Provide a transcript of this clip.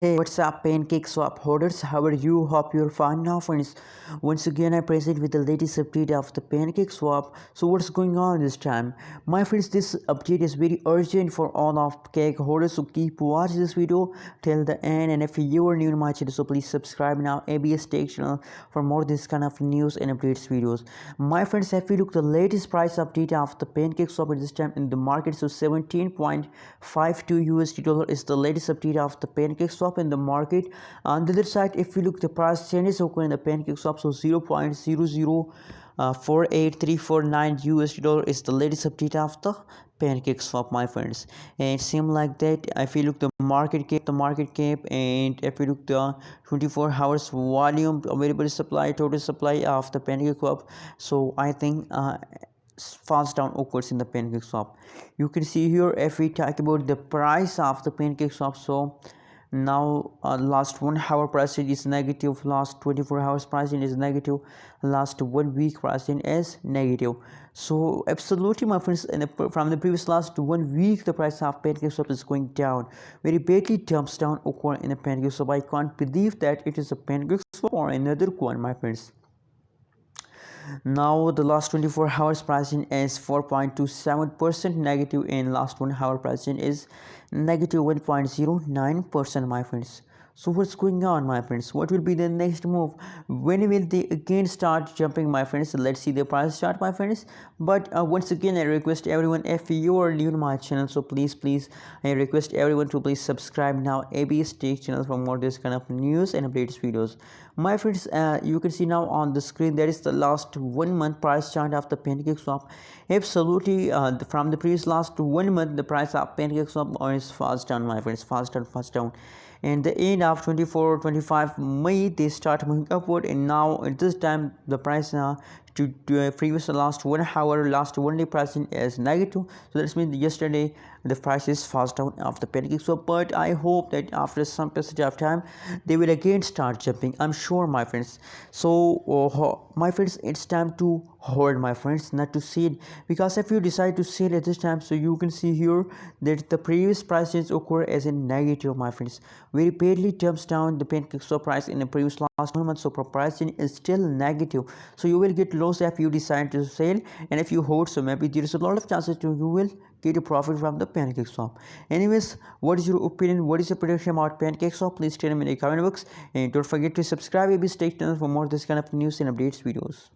Hey, what's up, Pancakeswap holders? How are you? Hope you're fine now, friends. Once again, I present with the latest update of the Pancakeswap. So, what's going on this time? My friends, this update is very urgent for all of cake holders. So, keep watching this video till the end. And if you are new to my channel, so please subscribe now. ABS Tech channel for more this kind of news and updates videos. My friends, if you look the latest price update of the Pancakeswap at this time in the market, so 17.52 USD dollar is the latest update of the Pancakeswap in the market. On the other side, if you look the price changes occur in the Pancakeswap, so 0.0048349 USD dollar is the latest update of the Pancakeswap, my friends. And same like that, if you look the market cap, and if you look the 24 hours volume, available supply, total supply of the Pancakeswap, so I think fast down occurs in the Pancakeswap. You can see here if we talk about the price of the Pancakeswap, so now last 1 hour pricing is negative, last 24 hours pricing is negative, last 1 week pricing is negative. So absolutely, my friends, from the previous last 1 week the price of Pancakeswap is going down, very badly dumps down occur in a Pancakeswap. I can't believe that it is a Pancakeswap or another one, my friends. Now the last 24 hours pricing is 4.27% negative, and last 1 hour pricing is negative 1.09%, my friends. So what's going on, my friends? What will be the next move? When will they again start jumping, my friends? Let's see the price chart, my friends. But once again, I request everyone, if you are new to my channel, so please I request everyone to please subscribe now ABS Tech channel for more this kind of news and updates videos. My friends, you can see now on the screen there is the last 1 month price chart of the Pancakeswap. Absolutely, from the previous last 1 month the price of Pancakeswap is fast down, my friends, fast down. And the end of 24-25 May they start moving upward, and now at this time the price to previous last 1 hour, last 1 day pricing is negative. So that means yesterday the price is fast down of the Pancakeswap, but I hope that after some passage of time they will again start jumping, I'm sure, my friends. So my friends, it's time to hold, my friends, not to sell, because if you decide to sell at this time, so you can see here that the previous prices occur as a negative, my friends, very badly dumps down the Pancakeswap price in the previous last 1 month. So pricing is still negative, so you will get loss if you decide to sell, and if you hold, so maybe there is a lot of chances to you will get a profit from the Pancakeswap. Anyways, what is your opinion? What is your prediction about Pancakeswap? Please tell me in the comment box, and don't forget to subscribe ABS Tech channel for more this kind of news and updates videos.